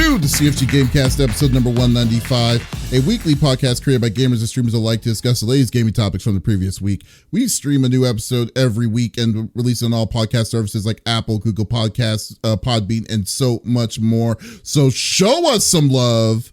to the CFG Gamecast, episode number 195, a weekly podcast created by gamers and streamers alike to discuss the latest gaming topics from the previous week. We stream a new episode every week and release on all podcast services like Apple, Google Podcasts, Podbean, and so much more. So show us some love.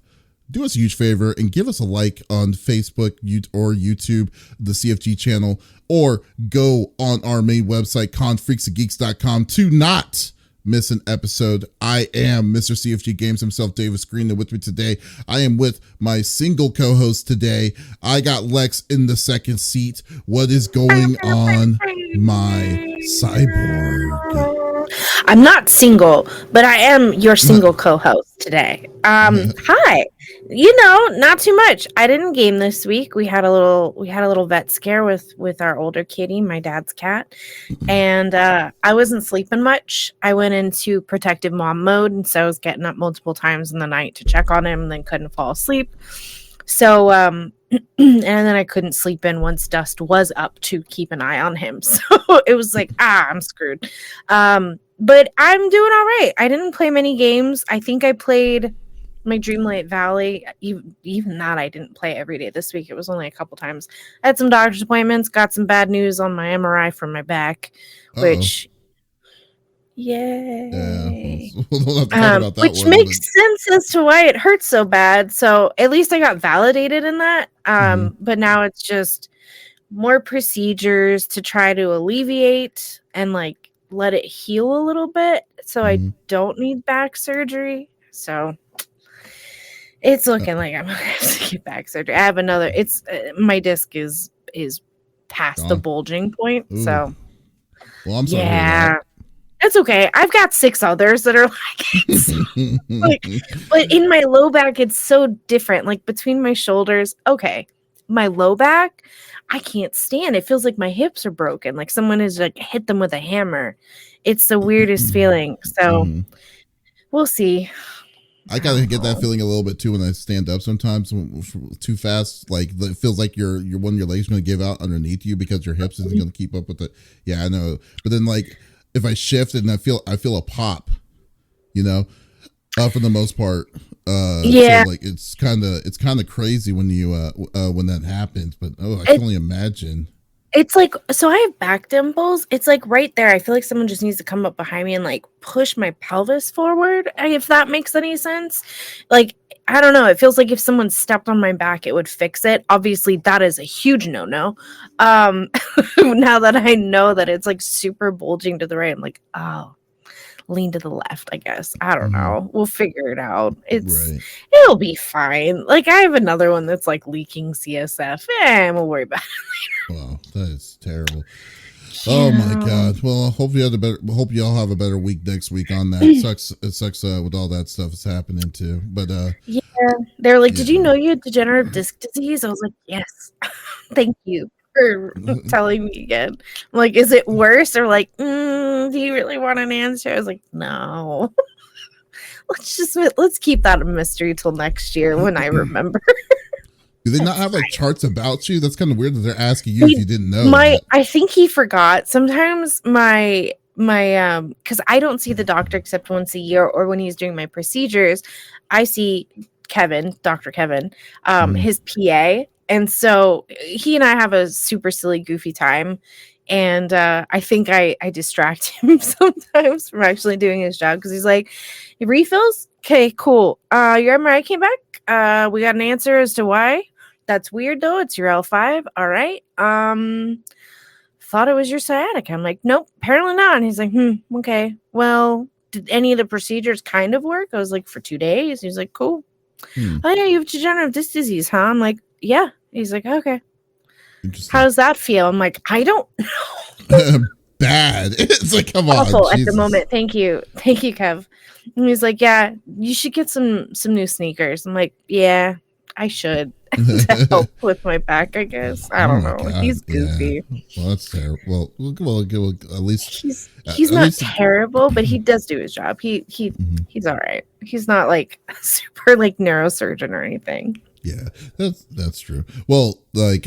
Do us a huge favor and give us a like on Facebook or YouTube, the CFG channel, or go on our main website, confreaksandgeeks.com, to not miss an episode. I am Mr. CFG Games himself, Davis Green, and with me today, I am with my single co-host today. I got Lex in the second seat. What is going on, my cyborg? I'm not single, but I am your single co-host today. Hi. Not too much. I didn't game this week. We had a little vet scare with our older kitty, my dad's cat, and I wasn't sleeping much. I went into protective mom mode, and so I was getting up multiple times in the night to check on him, and then couldn't fall asleep. So and then I couldn't sleep in once Dust was up to keep an eye on him. So it was like, I'm screwed. But I'm doing all right. I didn't play many games. I think I played my Dreamlight Valley. Even that I didn't play every day this week. It was only a couple times. I had some doctor's appointments, got some bad news on my MRI from my back, which yay. We'll have to which makes sense as to why it hurts so bad. So at least I got validated in that. But now it's just more procedures to try to alleviate and like let it heal a little bit so I don't need back surgery. So it's looking like I'm gonna have to get back surgery. I have another. It's my disc is past the bulging point. Ooh. So well, I'm sorry. Yeah. It's okay. I've got 6 others that are like, but in my low back, it's so different. Like between my shoulders, okay, my low back, I can't stand. It feels like my hips are broken. Like someone has like hit them with a hammer. It's the weirdest feeling. So we'll see. I gotta get that feeling a little bit too when I stand up sometimes too fast. Like it feels like your one of your legs is gonna give out underneath you because your hips isn't gonna keep up with it. Yeah, I know. But then like if I shift and I feel a pop, for the most part. So like it's kind of crazy when you when that happens. But I can only imagine. It's like, so I have back dimples. It's like right there. I feel like someone just needs to come up behind me and like push my pelvis forward. If that makes any sense. Like, I don't know. It feels like if someone stepped on my back, it would fix it. Obviously, that is a huge no-no. Now that I know that it's like super bulging to the right, I'm like, oh, lean to the left, I guess. I don't know. We'll figure it out. It'll be fine. Like I have another one that's like leaking CSF. We'll worry about it later. Wow, that is terrible. Yeah. Oh my God. Well, hope you all have a better week next week on that. It sucks with all that stuff that's happening too. But yeah, they're like, did you know you had degenerative disc disease? I was like, yes. Thank you for telling me again. I'm like, is it worse? Or like, do you really want an answer? I was like, no. let's keep that a mystery till next year when I remember. Do they not have like charts about you? That's kind of weird that they're asking you if you didn't know. I think he forgot. Sometimes my because I don't see the doctor except once a year or when he's doing my procedures. I see Dr. Kevin, his PA. And so he and I have a super silly, goofy time. And I think I distract him sometimes from actually doing his job because he's like, refills? Okay, cool. Your MRI came back. We got an answer as to why. That's weird, though. It's your L5. All right. Thought it was your sciatica. I'm like, nope, apparently not. And he's like, okay. Well, did any of the procedures kind of work? I was like, for 2 days. He's like, cool. Oh, yeah, you have degenerative disc disease, huh? I'm like, yeah. He's like, okay. How does that feel? I'm like, I don't know. Bad. It's like, come awful on. At the moment. Thank you, Kev. And he's like, yeah, you should get some new sneakers. I'm like, yeah, I should to help with my back, I guess. I don't know. God. He's goofy. Yeah. Well, that's terrible. Well, at least he's not terrible, but he does do his job. He's all right. He's not like super like neurosurgeon or anything. Yeah, that's true. Well, like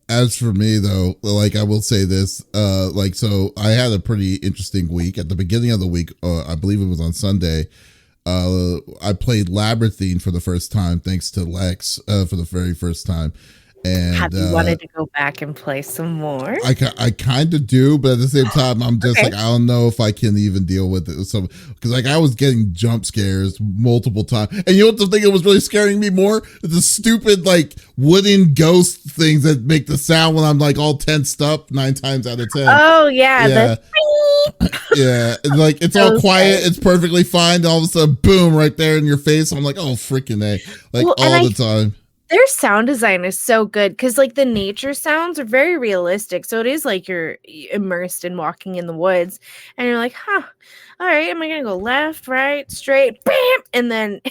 as for me though, like I will say this, so I had a pretty interesting week. At the beginning of the week, I believe it was on Sunday, I played Labyrinthine for the first time, thanks to Lex, for the very first time. And have you wanted to go back and play some more? I kind of do, but at the same time, I'm just Okay. like, I don't know if I can even deal with it. So, because like I was getting jump scares multiple times, and you know what the thing that was really scaring me more? The stupid like wooden ghost things that make the sound when I'm like all tensed up 9 times out of 10. Oh yeah, Yeah. Yeah, like it's all quiet, it's perfectly fine. And all of a sudden, boom, right there in your face. I'm like, oh freaking A, like all the time. Their sound design is so good because like the nature sounds are very realistic. So it is like you're immersed in walking in the woods, and you're like, huh, all right, am I gonna go left, right, straight, bam, and then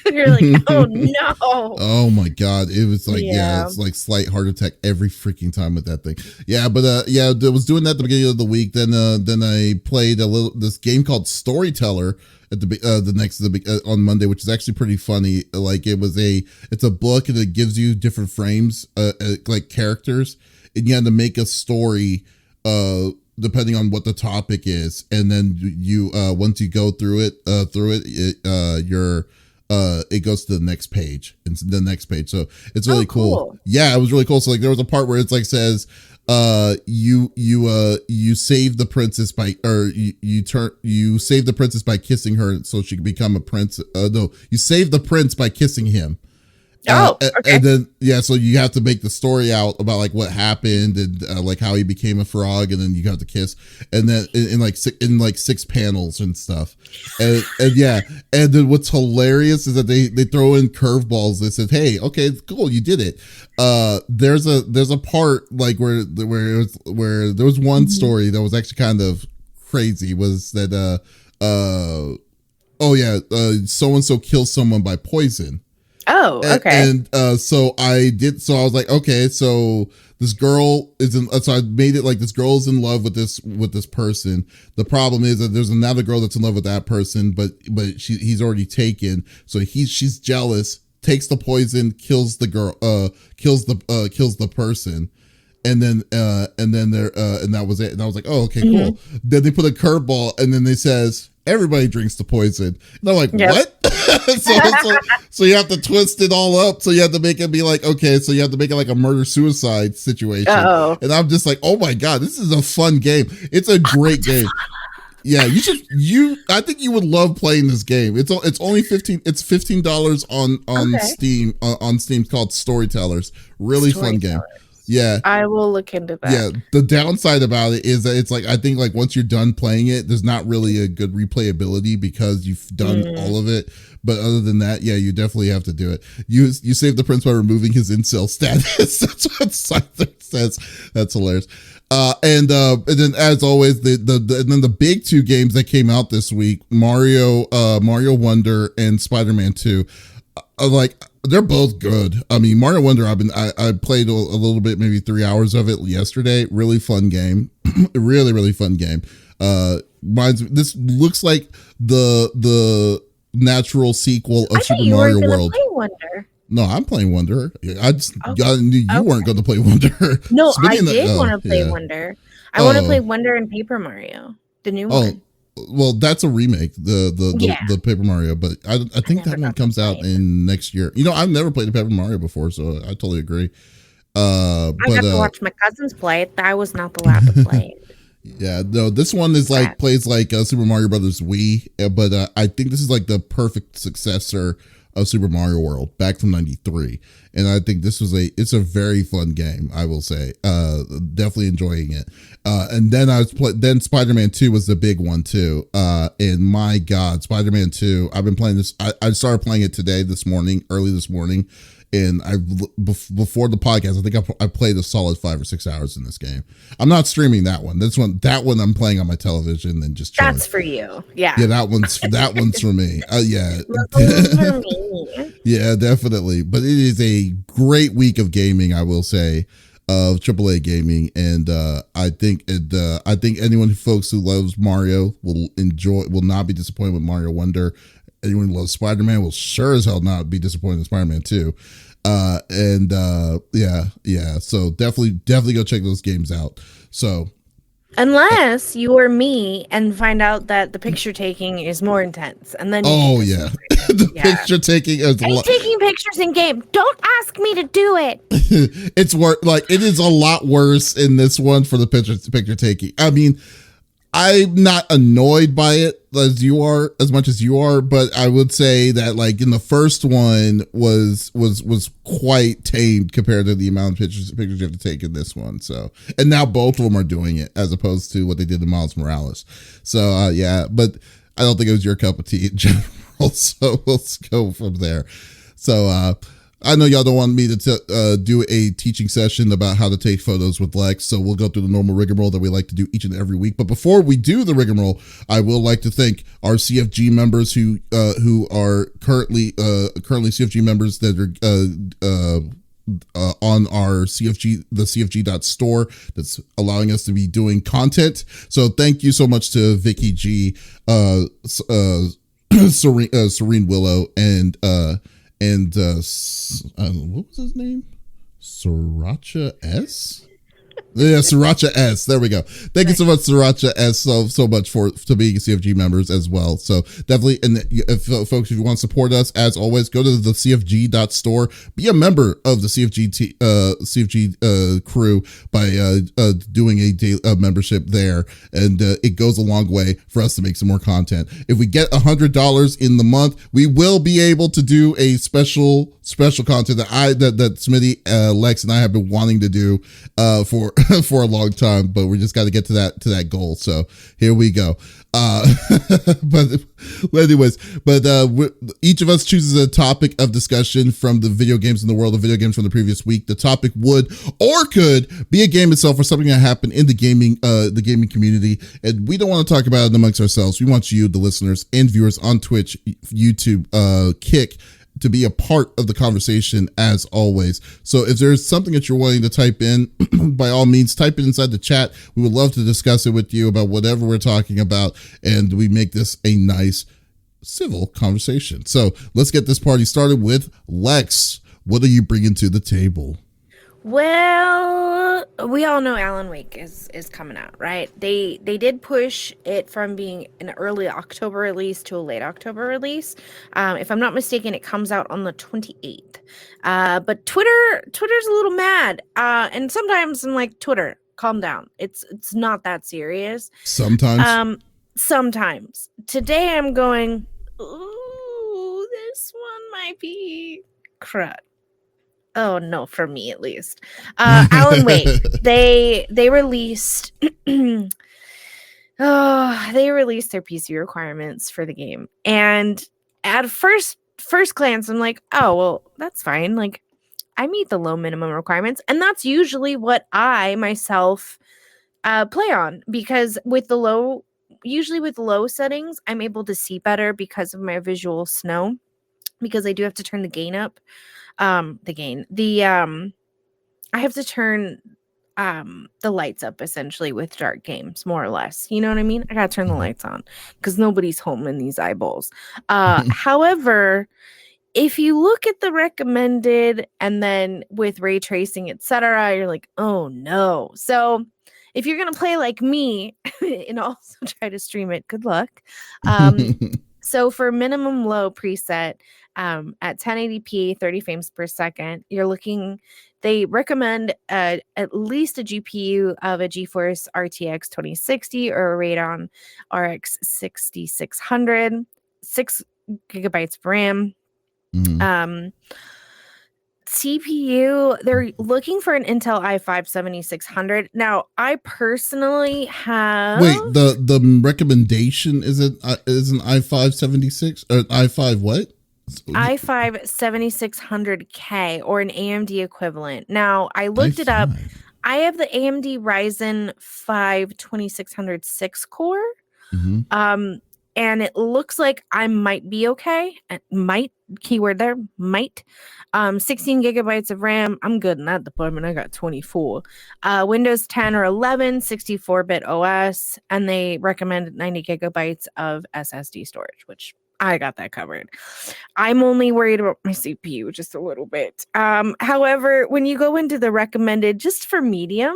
you're like, oh no. Oh my god, it was like it's like slight heart attack every freaking time with that thing. Yeah, but I was doing that at the beginning of the week. Then I played this game called Storyteller at on Monday, which is actually pretty funny. Like it's a book and it gives you different frames, like characters, and you have to make a story depending on what the topic is, and then you once you go through it it goes to the next page and the next page. So it's really cool. Yeah, it was really cool. So like there was a part where it's like says you save the princess by you save the princess by kissing her so she can become a prince. No, you save the prince by kissing him. Okay. And then so you have to make the story out about like what happened and like how he became a frog, and then you got to kiss, and then in like 6 panels and stuff, and then what's hilarious is that they throw in curveballs. They said, hey, okay, cool, you did it. There's a part like where there was one story that was actually kind of crazy, was that so and so kills someone by poison. Oh, okay. And so I was like, okay, so this girl so I made it like this girl is in love with this person. The problem is that there's another girl that's in love with that person, but he's already taken. So she's jealous, takes the poison, kills the girl, kills the person. And then and that was it. And I was like, oh, okay, cool. Then they put a curveball, and then they says, everybody drinks the poison. And I'm like, what? so you have to twist it all up. So you have to make it be like, okay, so you have to make it like a murder-suicide situation. Uh-oh. And I'm just like, oh my God, this is a fun game. It's a great game. Yeah, I think you would love playing this game. It's only $15 on Steam, on Steam, called Storytellers. Really fun game. Yeah, I will look into that. Yeah, the downside about it is that it's like, I think like once you're done playing it, there's not really a good replayability because you've done all of it. But other than that, yeah, you definitely have to do it. You save the prince by removing his incel status. That's what Scyther says. That's hilarious. And then as always, the big 2 games that came out this week, Mario Wonder and Spider-Man 2. Like, they're both good. I mean, Mario Wonder, I played a little bit, maybe 3 hours of it yesterday. Really fun game. Really, really fun game. This looks like the natural sequel of Super Mario World. Play Wonder. No, I'm playing Wonder. I knew you weren't going to play Wonder. No, I did want to play Wonder. I want to play Wonder and Paper Mario, the new one. Well, that's a remake, the Paper Mario, but I think that one comes out in next year. You know, I've never played a Paper Mario before, so I totally agree. I got to watch my cousins play it. I was not allowed to play it. Yeah, no, this one is like plays like Super Mario Brothers Wii, but I think this is like the perfect successor of Super Mario World back from '93, and I think it's a very fun game. I will say, definitely enjoying it. And then then Spider-Man 2 was the big one too. And my God, Spider-Man 2, I've been playing this. I started playing it early this morning. And before the podcast, I think I played a solid 5 or 6 hours in this game. I'm not streaming that one. That one I'm playing on my television and just chilling. That's for you. Yeah. Yeah, that one's for me. Yeah. For me. Yeah, definitely. But it is a great week of gaming, I will say, of AAA gaming, and I think anyone folks who loves Mario will not be disappointed with Mario Wonder. Anyone who loves Spider-Man will sure as hell not be disappointed in Spider-Man 2. So definitely go check those games out. So Unless you or me and find out that the picture taking is more intense, and then you get to the picture taking is taking pictures in game. Don't ask me to do it. It's it is a lot worse in this one for the picture taking. I mean, I'm not annoyed by it as much as you are, but I would say that like in the first one was quite tamed compared to the amount of pictures you have to take in this one. So, and now both of them are doing it as opposed to what they did in Miles Morales. So yeah, but I don't think it was your cup of tea in general. So let's go from there. So I know y'all don't want me to do a teaching session about how to take photos with Lex, so we'll go through the normal rigmarole that we like to do each and every week. But before we do the rigmarole, I will like to thank our CFG members who are currently CFG members that are on our the CFG.store that's allowing us to be doing content. So thank you so much to Vicky G, Serene Willow, and what was his name? Sriracha S? Yeah, Sriracha S. There we go. Thank you so much, Sriracha S, so much to being CFG members as well. So definitely, and folks, if you want to support us, as always, go to the CFG.store. Be a member of the CFG crew by doing a membership there, and it goes a long way for us to make some more content. If we get $100 in the month, we will be able to do a special content that Smitty, Lex, and I have been wanting to do for a long time, but we just got to get to that goal. So here we go. But each of us chooses a topic of discussion from the video games in the world of video games from the previous week. The topic would or could be a game itself or something that happened in the gaming community, and we don't want to talk about it amongst ourselves. We want you, the listeners and viewers on Twitch, YouTube, Kick, to be a part of the conversation as always. So if there's something that you're wanting to type in, by all means, type it inside the chat. We would love to discuss it with you about whatever we're talking about, and we make this a nice, civil conversation. So let's get this party started with Lex. What are you bringing to the table? Well, we all know Alan Wake is coming out, right? They did push it from being an early October release to a late October release. If I'm not mistaken, it comes out on the 28th. But Twitter's a little mad. And sometimes I'm like, Twitter, calm down. It's not that serious. Sometimes. Sometimes. Today I'm going, ooh, this one might be crud. Oh no, for me at least. Alan Wake. They released they released their PC requirements for the game. And at first glance, I'm like, oh well, that's fine. Like, I meet the low minimum requirements, and that's usually what I myself play on, because with the low settings, I'm able to see better because of my visual snow, because I do have to turn the gain up. I have to turn the lights up essentially with dark games, more or less. You know what I mean? I gotta turn the lights on because nobody's home in these eyeballs. However, if you look at the recommended and then with ray tracing, etc., you're like, oh no. So if you're gonna play like me and also try to stream it, good luck. So for minimum low preset, at 1080p, 30 frames per second, they recommend at least a GPU of a GeForce RTX 2060 or a Radeon RX 6600, 6 gigabytes of RAM. CPU, they're looking for an Intel i5 7600. Now, I personally have... Wait, the recommendation is an i5 76 or i5 what? i5 7600K or an AMD equivalent. Now, I looked it up. I have the AMD Ryzen 5 2600 6-core. And it looks like I might be okay. Might, keyword there, might. 16 gigabytes of RAM. I'm good in that department. I got 24. Windows 10 or 11, 64-bit OS. And they recommend 90 gigabytes of SSD storage, which I got that covered. I'm only worried about my CPU just a little bit. However, when you go into the recommended, just for medium,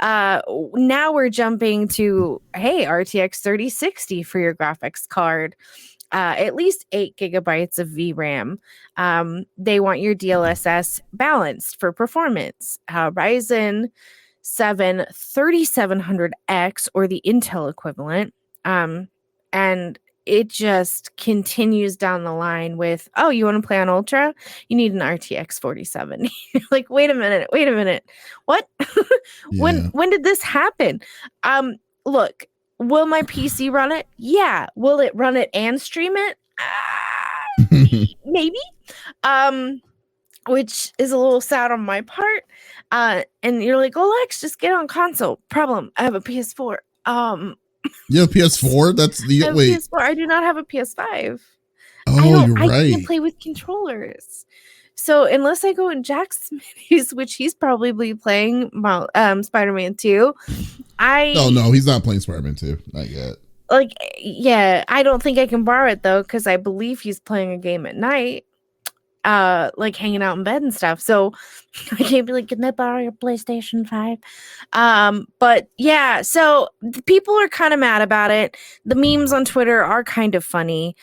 Now we're jumping to, hey, RTX 3060 for your graphics card. At least 8 gigabytes of VRAM. They want your DLSS balanced for performance. Ryzen 7 3700X, or the Intel equivalent. And it just continues down the line with, oh, you want to play on Ultra? You need an RTX 4070. Like, wait a minute. What? Yeah. When did this happen? Look, will my PC run it? Yeah. Will it run it and stream it? Maybe. Which is a little sad on my part. And you're like, oh, Lex, just get on console. Problem, I have a PS4. You have a PS4? That's the wait. PS4. I do not have a PS5. Oh, you're right. I can't play with controllers. So unless I go in Jack's minis, which he's probably playing Spider-Man 2, no, he's not playing Spider-Man 2. Not yet. Like, yeah, I don't think I can borrow it though, because I believe he's playing a game at night. Like hanging out in bed and stuff. So I can't be like, can I borrow your PlayStation 5? But yeah, so people are kind of mad about it. The memes on Twitter are kind of funny.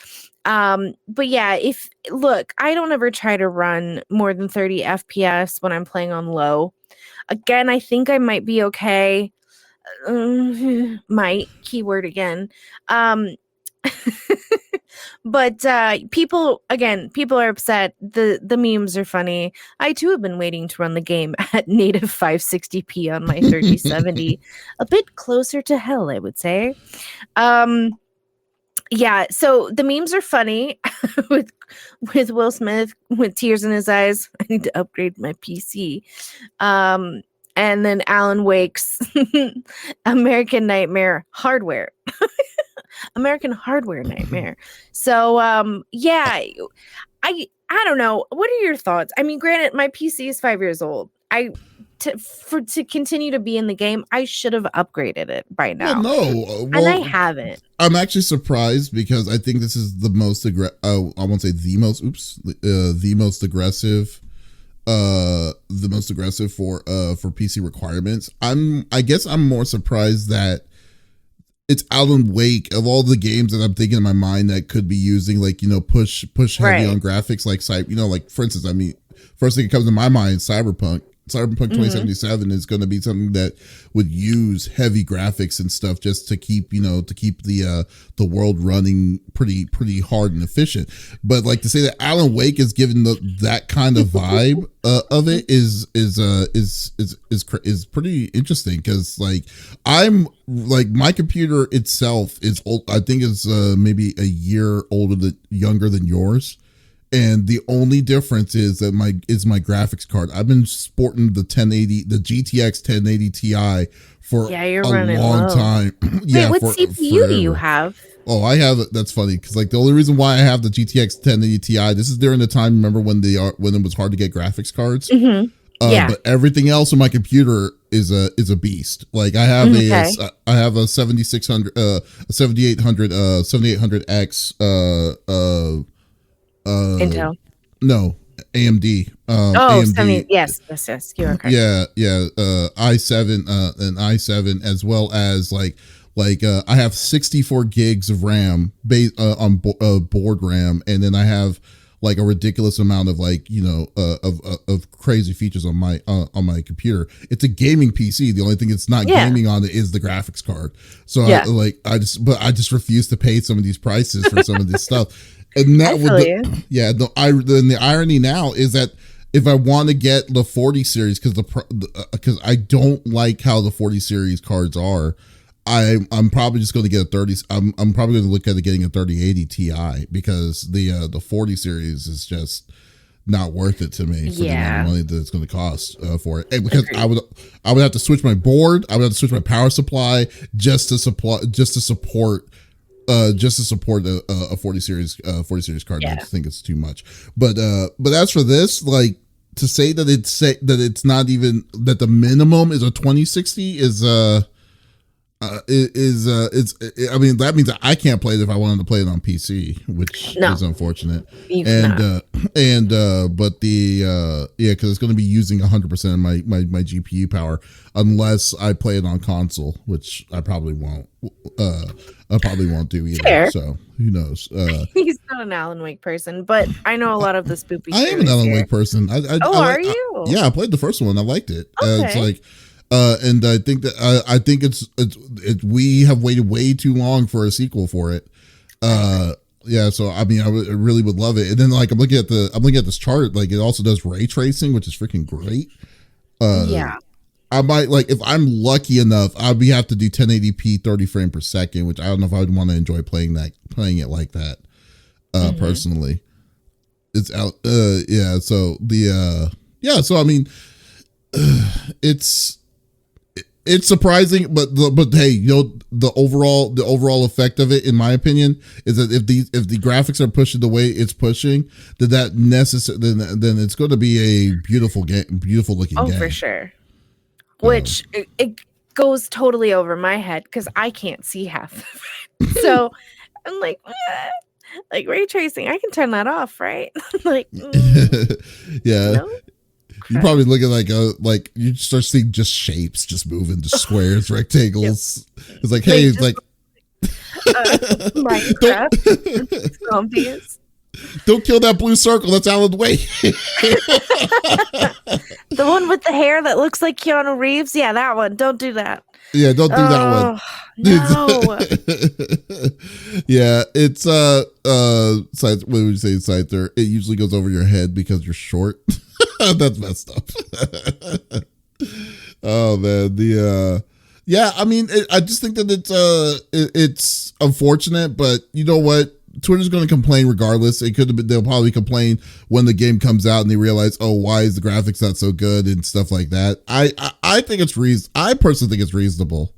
But yeah, I don't ever try to run more than 30 FPS when I'm playing on low. Again, I think I might be okay. Might, keyword again. But people are upset. The memes are funny. I too have been waiting to run the game at native 560p on my 3070. A bit closer to hell, I would say. Yeah, so the memes are funny with Will Smith with tears in his eyes. I need to upgrade my PC. And then Alan Wake's American Nightmare hardware. American Hardware Nightmare. So yeah, I don't know. What are your thoughts? I mean, granted, my PC is 5 years old. To continue to be in the game, I should have upgraded it by now. And I haven't. I'm actually surprised because I think this is the most I won't say the most. The most aggressive. The most aggressive for PC requirements. I guess I'm more surprised that it's Alan Wake. Of all the games that I'm thinking in my mind that could be using, like, push heavy on graphics, like, like, for instance, I mean, first thing that comes to my mind, Cyberpunk 2077 is going to be something that would use heavy graphics and stuff just to keep the world running pretty hard and efficient. But like, to say that Alan Wake is given that kind of vibe of it is pretty interesting, because like, I'm like, my computer itself is old. I think it's maybe a year younger than yours. And the only difference is that my graphics card. I've been sporting the GTX 1080 Ti for a long time. Yeah. Wait, what CPU do you have? Oh, I have. That's funny, because like, the only reason why I have the GTX 1080 Ti, this is during the time, remember when it was hard to get graphics cards. Mm-hmm. Yeah. But everything else on my computer is a beast. Like, I have a 7600 7800X Intel. No, AMD. AMD. Yes, you are correct. Yeah. i7 an i7, as well as like I have 64 gigs of RAM on board RAM, and then I have like a ridiculous amount of of crazy features on my computer. It's a gaming PC. The only thing it's not gaming on is the graphics card. So I just refuse to pay some of these prices for some of this stuff. And that the irony now is that if I want to get the 40 series, because I don't like how the 40 series cards are, I'm probably just going to get a 30. I'm probably going to look at getting a 3080 Ti, because the 40 series is just not worth it to me for the amount of money that it's going to cost for it. And because I would have to switch my board, I would have to switch my power supply just to support a 40 series card. I just think it's too much. But as for this, like, to say that it's not even that the minimum is a 2060 is I mean, that means that I can't play it if I wanted to play it on PC, which No, is unfortunate. you And cannot. but the yeah, because it's going to be using 100% of my GPU power unless I play it on console, which I probably won't. I probably won't do either. Fair. So who knows? He's not an Alan Wake person, but I know a lot of the spoopy. I am an Alan Wake person. Oh, are you? Yeah, I played the first one. I liked it. It's Okay. like, and I think that I think it's we have waited way too long for a sequel for it. Yeah, so I mean, I really would love it. And then like I'm looking at this chart. Like it also does ray tracing, which is freaking great. Yeah. I might like if I'm lucky enough, I'd be have to do 1080p 30 frame per second, which I don't know if I would want to enjoy playing it like that. Personally, it's out. Yeah. So yeah. So I mean, it's surprising, but hey, you know, the overall effect of it, in my opinion, is that if the graphics are pushing the way it's pushing, then it's going to be a beautiful looking game. Oh, for sure. Which it goes totally over my head because I can't see half of it. So I'm like, like ray tracing, I can turn that off, right? Like, yeah. No? You probably look at like you start seeing just shapes just moving, just squares, rectangles. Yep. It's like, hey, it's like Minecraft zombies. Don't kill that blue circle. That's Alan Wake. The one with the hair that looks like Keanu Reeves. Yeah, that one. Don't do that. Yeah, don't do that one. No. Yeah, it's side, what would you say, Scyther? It usually goes over your head because you're short. That's messed up. Oh man, yeah, I mean, I just think that it's unfortunate, but you know what? Twitter's going to complain regardless. It could have been, they'll probably complain when the game comes out and they realize, oh, why is the graphics not so good and stuff like that. I think it's I personally think it's reasonable.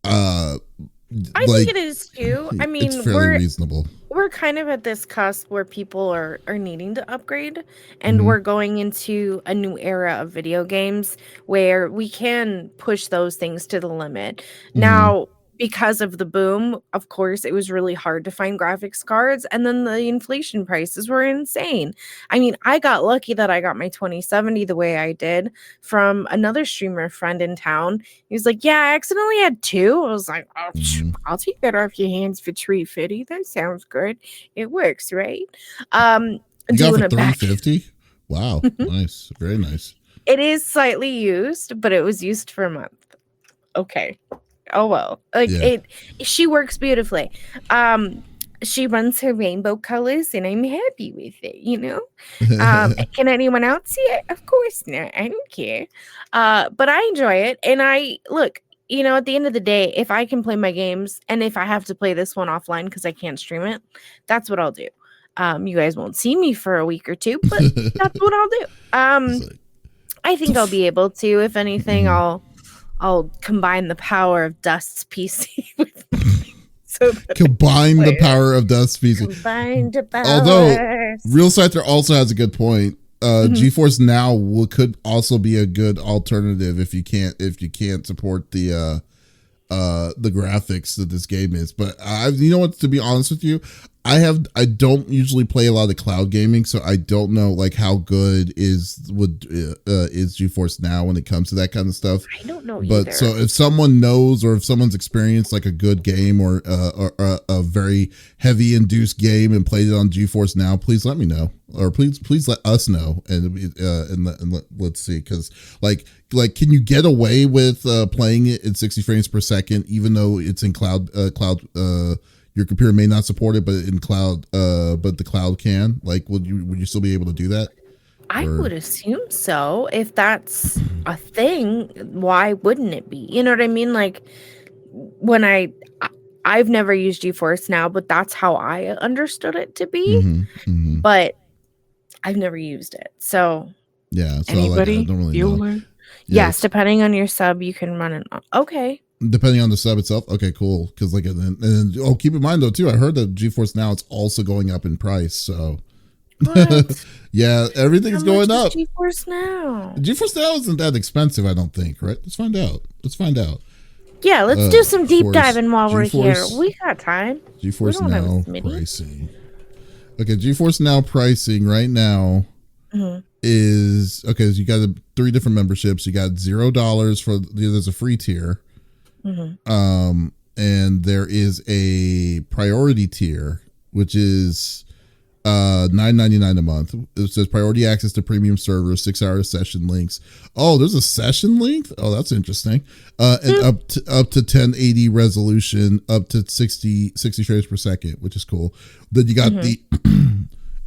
I think it is too. I mean, it's fairly reasonable. We're kind of at this cusp where people are needing to upgrade, and we're going into a new era of video games where we can push those things to the limit. Now, because of the boom, of course, it was really hard to find graphics cards, and then the inflation prices were insane. I mean, I got lucky that I got my 2070 the way I did from another streamer friend in town. He was like, yeah, I accidentally had two. I was like, oh, I'll take that off your hands for $350. That sounds good. It works, right? You got it for $350? Wow. Nice. Very nice. It is slightly used, but it was used for a month. Okay. Oh well, like she works beautifully. She runs her rainbow colors, and I'm happy with it. You know, can anyone else see it? Of course not. I don't care. But I enjoy it, and I look. You know, at the end of the day, if I can play my games, and if I have to play this one offline because I can't stream it, that's what I'll do. You guys won't see me for a week or two, but that's what I'll do. I think I'll be able to. If anything, I'll combine the power of Dust's PC with combine the power of Dust's PC. Combine the power. Although Real Scyther also has a good point. GeForce Now could also be a good alternative if you can't support the graphics that this game is. But you know what? To be honest with you, I don't usually play a lot of cloud gaming, so I don't know like how good is GeForce Now when it comes to that kind of stuff. I don't know either. But so if someone knows, or if someone's experienced like a good game or a very heavy induced game and played it on GeForce Now, please let me know, or please let us know, and let's see, because like can you get away with playing it in 60 frames per second even though it's in cloud? Your computer may not support it, but in cloud, but the cloud can. Like, would you still be able to do that? I would assume so. If that's a thing, why wouldn't it be? You know what I mean? Like, when I've never used GeForce Now, but that's how I understood it to be. But I've never used it, so yeah. So anybody, I don't really know. Yes, depending on your sub, you can run it. Okay. Depending on the sub itself. Okay, cool. Because like, and keep in mind though too, I heard that GeForce Now it's also going up in price. So yeah, everything's going up. GeForce Now. GeForce Now isn't that expensive, I don't think. Right? Let's find out. Yeah, let's do some deep diving while we're here. GeForce, We got time. GeForce Now pricing. Okay, GeForce Now pricing right now is okay. So you got 3 different memberships. You got $0 for there's a free tier, and there is a priority tier, which is $9.99 a month. It says priority access to premium servers, 6-hour session links. Oh, there's a session length. Oh, that's interesting. And up to 1080 resolution, up to 60 frames per second, which is cool. Then you got the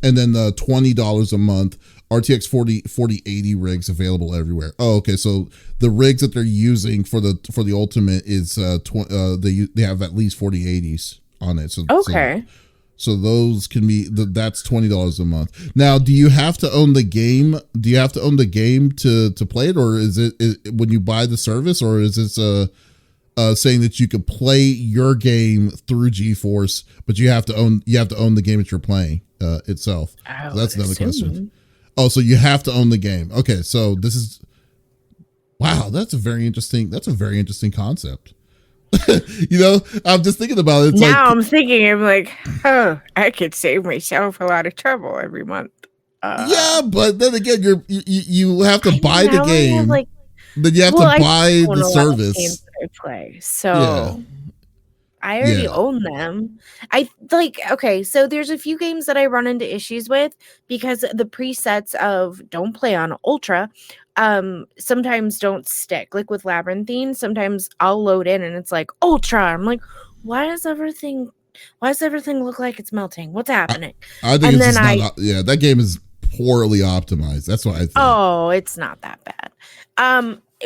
and then the $20 a month RTX 4080 rigs available everywhere. Oh, okay. So the rigs that they're using for the Ultimate is they have at least 4080s on it. So okay. So those can be that's $20 a month. Now, do you have to own the game? Do you have to own the game to play it, or is it when you buy the service, or is this saying that you could play your game through GeForce, but you have to own the game that you're playing itself? So that's another question. Oh, so you have to own the game. Okay, so this is wow. That's a very interesting concept. I'm just thinking about it. I'm thinking, I'm like, oh, I could save myself a lot of trouble every month. Yeah, but then again, you have to buy the game. Then you have to buy the service. Games that I play, so I already own them. Okay, so there's a few games that I run into issues with because the presets of don't play on Ultra sometimes don't stick. Like with Labyrinthine, sometimes I'll load in and it's like Ultra. I'm like, why does everything look like it's melting? What's happening? I think that game is poorly optimized. That's what I think. Oh, it's not that bad.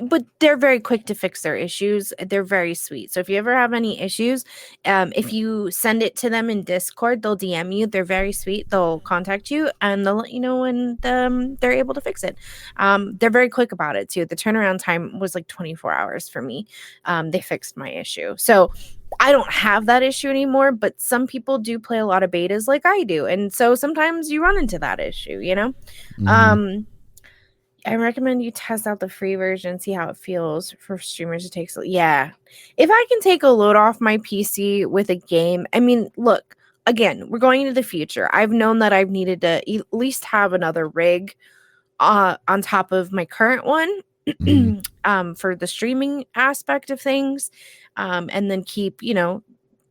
But they're very quick to fix their issues. They're very sweet. So if you ever have any issues, if you send it to them in Discord, they'll DM you. They're very sweet. They'll contact you and they'll let you know when they're able to fix it. They're very quick about it too. The turnaround time was like 24 hours for me. They fixed my issue. So I don't have that issue anymore, but some people do play a lot of betas like I do. And so sometimes you run into that issue, I recommend you test out the free version, see how it feels for streamers. It takes, if I can take a load off my PC with a game, I mean, look, again, we're going into the future. I've known that I've needed to at least have another rig on top of my current one for the streaming aspect of things, and then keep,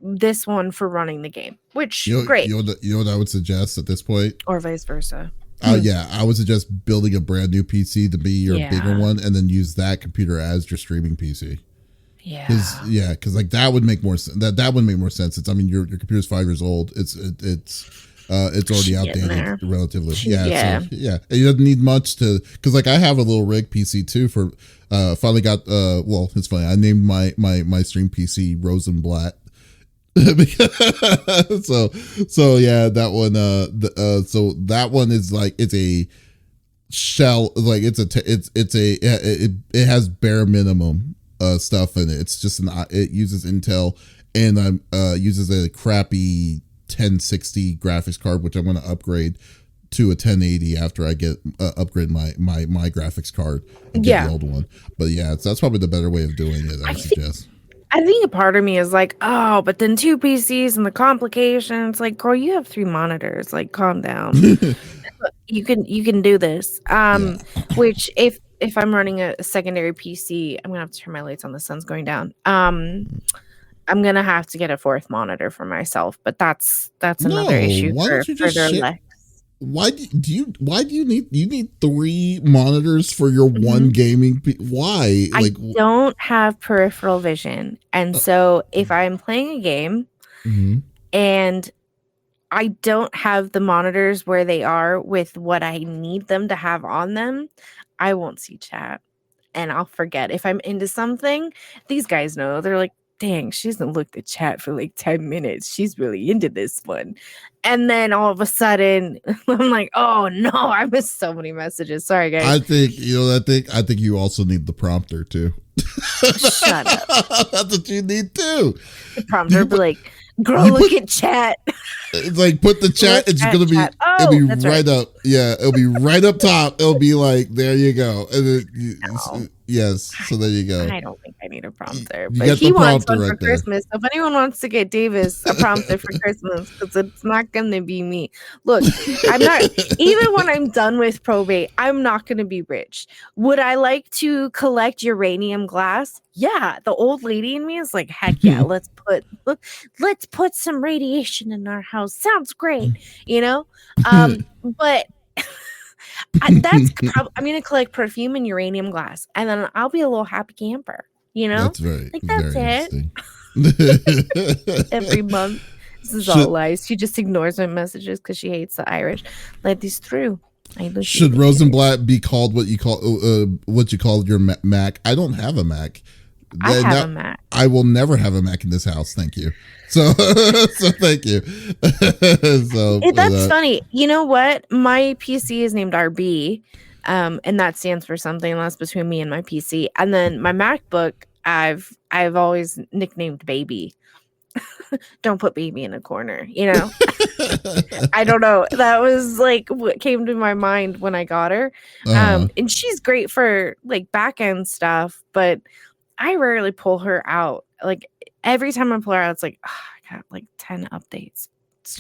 this one for running the game, which great. You know what I would suggest at this point? Or vice versa. I would suggest building a brand new PC to be your bigger one, and then use that computer as your streaming PC. Because like that would make more sense. That would make more sense. It's your computer's 5 years old. It's already outdated relatively. And it doesn't need much because like I have a little rig PC too for finally got it's funny. I named my stream PC Rosenblatt. so yeah, that one so that one is like it's a shell, like it has bare minimum stuff in it. It's just it uses Intel and uses a crappy 1060 graphics card, which I'm going to upgrade to a 1080 after I get upgrade my graphics card and get the old one. But that's probably the better way of doing it, I suggest. I think a part of me is like, oh, but then 2 PCs and the complications. Like, girl, you have 3 monitors. Like, calm down. You can do this. Which if I'm running a secondary PC, I'm gonna have to turn my lights on. The sun's going down. I'm gonna have to get a 4th monitor for myself. But that's another issue for their Lex. Why do you need 3 monitors for your one gaming? Why? I don't have peripheral vision, and so if I'm playing a game and I don't have the monitors where they are with what I need them to have on them, I won't see chat, and I'll forget. If I'm into something, these guys know. They're like, dang, she hasn't looked at chat for like 10 minutes. She's really into this one. And then all of a sudden, I'm like, oh no, I missed so many messages. Sorry, guys. I think you also need the prompter too. Shut up. That's what you need too. The prompter be like, girl, look at chat. It's like, put the chat. It's going to be, it'll be right up. Yeah, it'll be right up top. It'll be like, there you go. And then, yes, so there you go. I don't think I need a prompter. You But got he the wants prompter one for right there. Christmas. So if anyone wants to get Davis a prompter for Christmas, because it's not going to be me. Look, I'm not, even when I'm done with probate, I'm not going to be rich. Would I like to collect uranium glass? Yeah. The old lady in me is like, heck yeah, let's put some radiation in our house. Sounds great, you know? But I'm gonna collect perfume and uranium glass, and then I'll be a little happy camper. You know, That's very, that's very it. interesting. Every month, this is all lies. She just ignores my messages because she hates the Irish. Let this through. Should Rosenblatt be called what you call your Mac? I don't have a Mac. I have a Mac. I will never have a Mac in this house. Thank you. So thank you. That's funny. You know what? My PC is named RB, and that stands for something. That's between me and my PC. And then my MacBook, I've always nicknamed Baby. Don't put Baby in a corner. You know. I don't know. That was like what came to my mind when I got her. And she's great for like back end stuff, but I rarely pull her out. Like every time I pull her out, it's like, I got like 10 updates.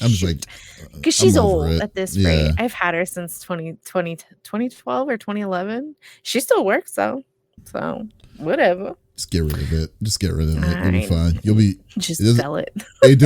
I'm just like, because she's old at this rate. I've had her since 2012 or 2011. She still works though. So whatever. Just get rid of it. You'll be fine. You'll be sell it. It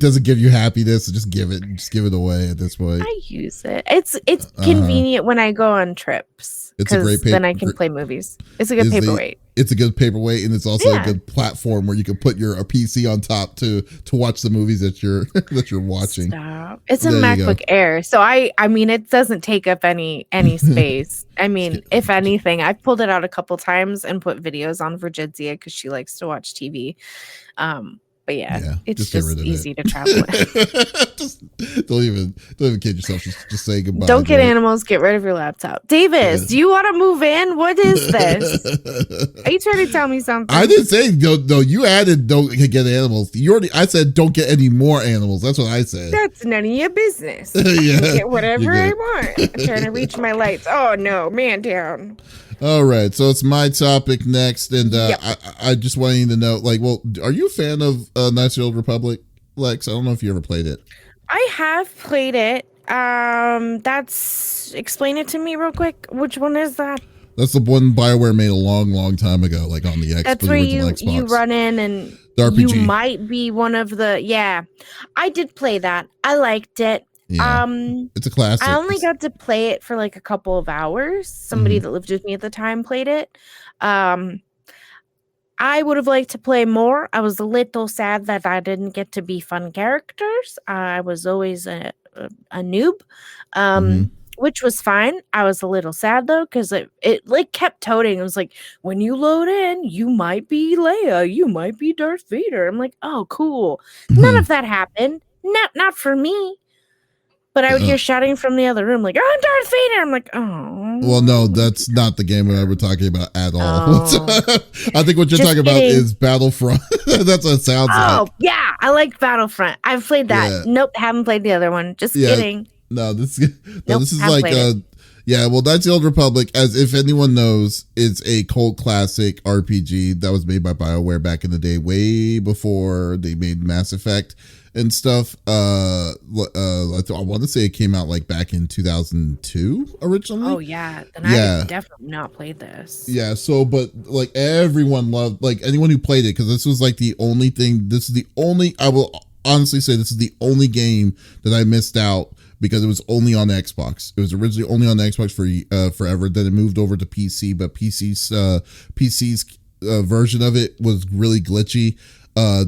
doesn't give you happiness. Just give it away at this point. I use it. It's convenient when I go on trips. It's a great then I can play movies. It's a good paperweight. It's a good paperweight, and it's also a good platform where you can put a PC on top to watch the movies that you're watching. Stop. It's a MacBook Air, so I mean it doesn't take up any space. I mean, if anything, I've pulled it out a couple times and put videos on for Jadzia because she likes to watch TV. But it's just easy to travel with. Just don't even kid yourself. Just say goodbye. Don't get animals. Get rid of your laptop. Davis, do you want to move in? What is this? Are you trying to tell me something? I didn't say no. You added don't get animals. I said don't get any more animals. That's what I said. That's none of your business. Get whatever I want. I'm trying to reach my lights. Oh no, man down. All right, so it's my topic next, and I just want you to know, are you a fan of Knights of the Old Republic, Lex? I don't know if you ever played it. I have played it. Explain it to me real quick. Which one is that? That's the one BioWare made a long, long time ago, like on the Xbox. That's where you run in and you might be one of the. Yeah, I did play that. I liked it. Yeah. It's a classic. I only got to play it for like a couple of hours. Somebody that lived with me at the time played it. I would have liked to play more. I was a little sad that I didn't get to be fun characters. I was always a noob, which was fine. I was a little sad though because it like kept toting. It was like, when you load in, you might be Leia, you might be Darth Vader. I'm like, oh, cool. None of that happened. Not for me. But I would hear shouting from the other room, like, "Oh, I'm Darth Vader!" I'm like, "Oh." Well, no, that's not the game that we're talking about at all. I think what you're talking about is Battlefront. That's what it sounds like. Oh, yeah, I like Battlefront. I've played that. Yeah. Nope, haven't played the other one. Just kidding. No, this is like Knights of the Old Republic, as if anyone knows, is a cult classic RPG that was made by BioWare back in the day, way before they made Mass Effect and stuff. I want to say it came out like back in 2002 originally. Oh yeah, then I definitely not played this. Yeah, so but like everyone loved, like anyone who played it, because this was like the only thing. This is the only. I will honestly say this is the only game that I missed out because it was only on Xbox. It was originally only on Xbox for forever. Then it moved over to PC, but PC's version of it was really glitchy. I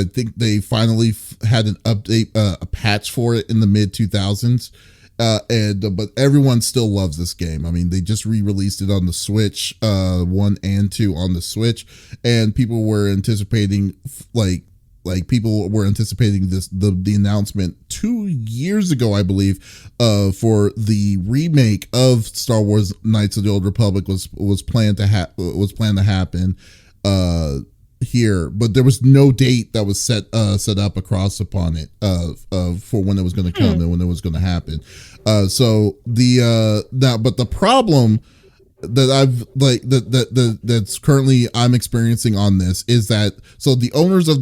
think they finally had an update, a patch for it in the mid 2000s. But everyone still loves this game. I mean, they just re-released it on the Switch, 1 and 2 on the Switch, and people were anticipating the announcement 2 years ago, I believe, for the remake of Star Wars Knights of the Old Republic was planned to happen here, but there was no date that was set up across upon it for when it was going to come and when it was going to happen. But the problem that I've like that's currently I'm experiencing on this is that so the owner of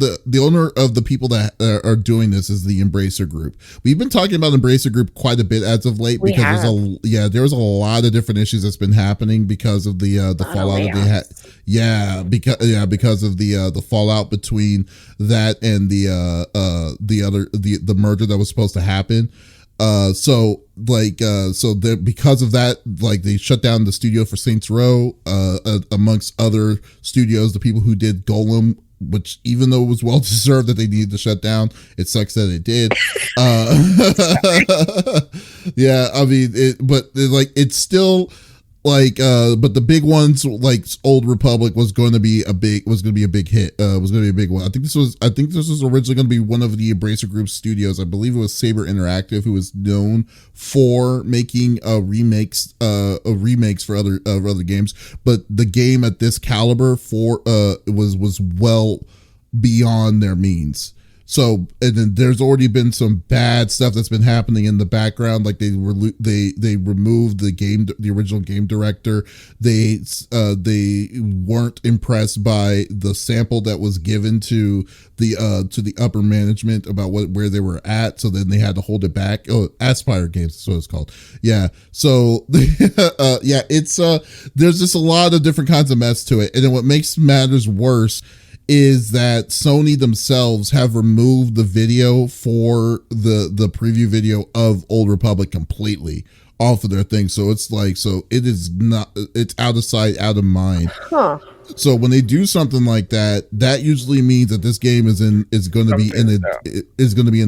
the people that are doing this is the Embracer Group. We've been talking about Embracer Group quite a bit as of late because there's a lot of different issues that's been happening because of the fallout that they had. Because of the fallout between that and the merger that was supposed to happen. Because of that, like they shut down the studio for Saints Row, amongst other studios, the people who did Golem, which even though it was well deserved that they needed to shut down, it sucks that it did. Yeah, I mean, it's still like but the big ones like Old Republic was going to be a big hit, was going to be a big one. I think this was originally going to be one of the Embracer Group studios. I believe it was Saber Interactive, who was known for making remakes for other games, but the game at this caliber was well beyond their means. So, and then there's already been some bad stuff that's been happening in the background. Like they removed the original game director. They weren't impressed by the sample that was given to the upper management about where they were at. So then they had to hold it back. Oh, Aspire Games is what it's called. Yeah. So it's there's just a lot of different kinds of mess to it. And then what makes matters worse is that Sony themselves have removed the video for the preview video of Old Republic completely off of their thing. So it's out of sight, out of mind. Huh. So when they do something like that, that usually means that this game is in a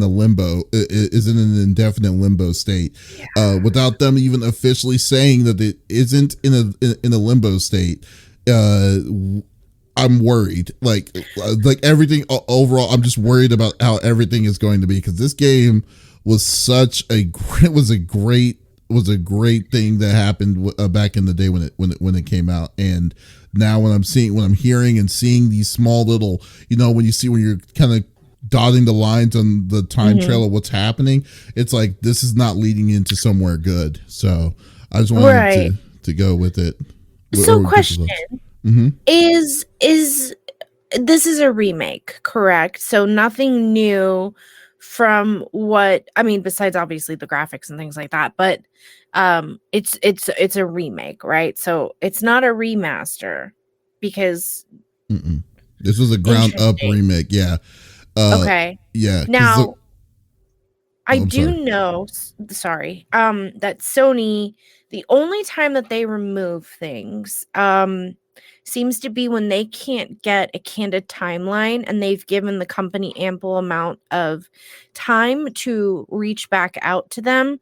limbo, is in an indefinite limbo state, without them even officially saying that it isn't in a limbo state. I'm worried, like everything overall. I'm just worried about how everything is going to be, because this game was a great thing that happened back in the day when it came out. And now when I'm hearing and seeing these small little, when you're kind of dotting the lines on the time trail of what's happening, it's like this is not leading into somewhere good. So I just wanted to go with it. So question. Mm-hmm. Is this is a remake, correct? So nothing new from besides obviously the graphics and things like that, but it's a remake, right? So it's not a remaster, because this was a ground up remake. Yeah. Okay. Yeah. Now I do know, that Sony, the only time that they remove things seems to be when they can't get a candid timeline, and they've given the company ample amount of time to reach back out to them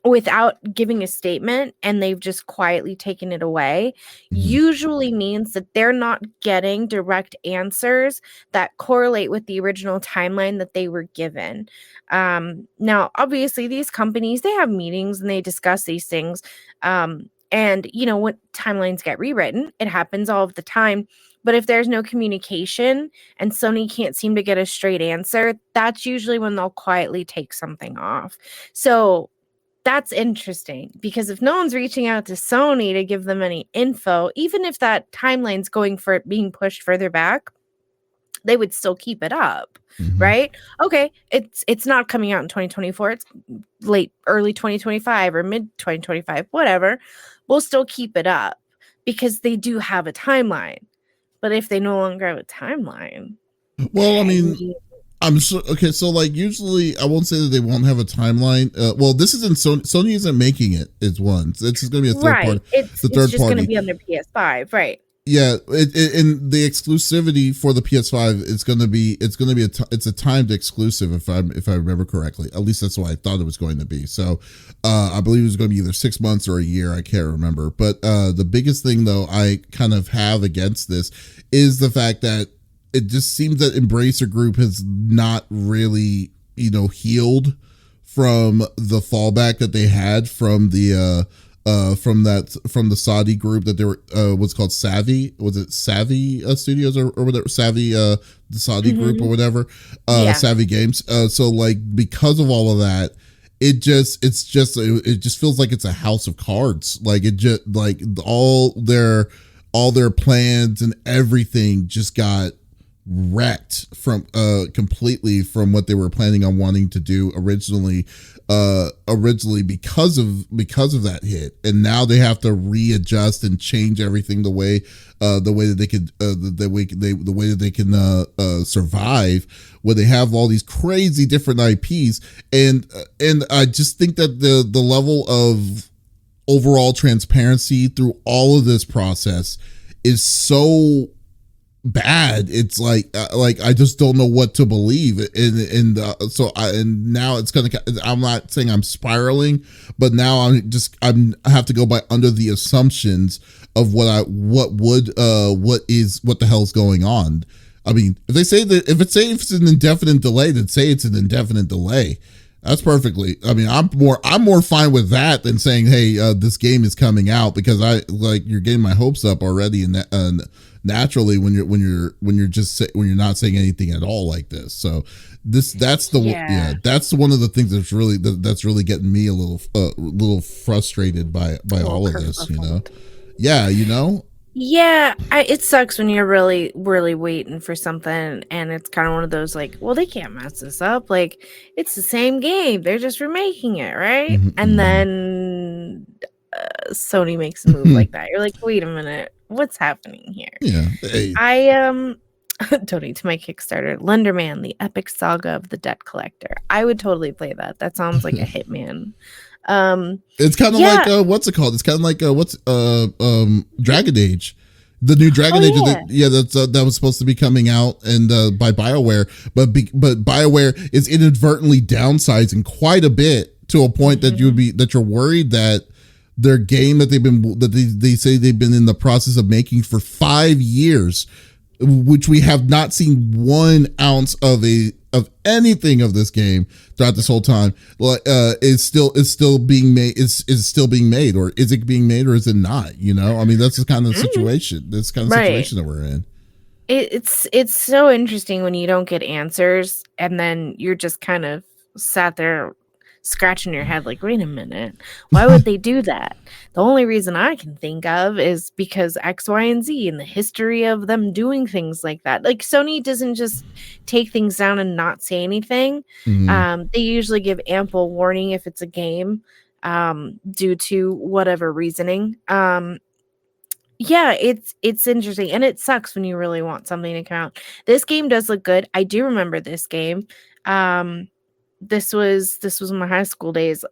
without giving a statement, and they've just quietly taken it away. Usually means that they're not getting direct answers that correlate with the original timeline that they were given. Now, obviously, these companies, they have meetings and they discuss these things. And, when timelines get rewritten, it happens all of the time. But if there's no communication and Sony can't seem to get a straight answer, that's usually when they'll quietly take something off. So that's interesting, because if no one's reaching out to Sony to give them any info, even if that timeline's going for it being pushed further back, they would still keep it up, right? Okay, it's not coming out in 2024. It's early 2025 or mid 2025, whatever. We'll still keep it up because they do have a timeline. But if they no longer have a timeline, well, I mean, so like usually I won't say that they won't have a timeline. Well, this isn't Sony isn't making it. It's one. This is going to be a third party. It's just going to be on their PS5, right? Yeah, and the exclusivity for the PS5 it's a timed exclusive, if I remember correctly. At least that's what I thought it was going to be. So I believe it was going to be either 6 months or a year. I can't remember. But the biggest thing though I kind of have against this is the fact that it just seems that Embracer Group has not really healed from the fallback that they had from the Saudi group that they were what's called Savvy. Was it Savvy Studios or whatever? Savvy the Saudi group or whatever. Savvy Games. So like because of all of that, it just feels like it's a house of cards. Like it just like all their plans and everything just got wrecked from completely from what they were planning on wanting to do originally because of that hit, and now they have to readjust and change everything the way that they could the way that they can survive when they have all these crazy different IPs, and I just think that the level of overall transparency through all of this process is so bad. It's like I just don't know what to believe, and now it's gonna. I'm not saying I'm spiraling, but now I have to go by under the assumptions of what the hell's going on. I mean, if they say that if it's an indefinite delay, then say it's an indefinite delay. That's perfectly. I mean, I'm more fine with that than saying, hey, this game is coming out, because you're getting my hopes up already, and naturally when you're not saying anything at all like this. So that's one of the things that's really getting me a little frustrated by all of this, you know. Yeah, you know. Yeah, it sucks when you're really, really waiting for something, and it's kind of one of those like, well, they can't mess this up. Like, it's the same game; they're just remaking it, right? Mm-hmm, and then Sony makes a move like that. You're like, wait a minute, what's happening here? Yeah, hey. I donate to my Kickstarter, Lenderman: The Epic Saga of the Debt Collector. I would totally play that. That sounds like a Hitman. It's kind of like what's it called? It's kind of like Dragon Age, the new Dragon Age. That was supposed to be coming out and by BioWare, but BioWare is inadvertently downsizing quite a bit to a point that you're worried that their game that they say they've been in the process of making for 5 years, which we have not seen 1 ounce of anything of this game throughout this whole time, is still being made, or is it being made, or is it not? You know, I mean, that's the kind of situation. This kind of situation that we're in. It's so interesting when you don't get answers, and then you're just kind of sat there scratching your head like, wait a minute, why would they do that? The only reason I can think of is because X, Y, and Z, and the history of them doing things like that. Like, Sony doesn't just take things down and not say anything. Mm-hmm. They usually give ample warning if it's a game, due to whatever reasoning. Yeah, it's interesting, and it sucks when you really want something to come out. This game does look good. I do remember this game. This was my high school days.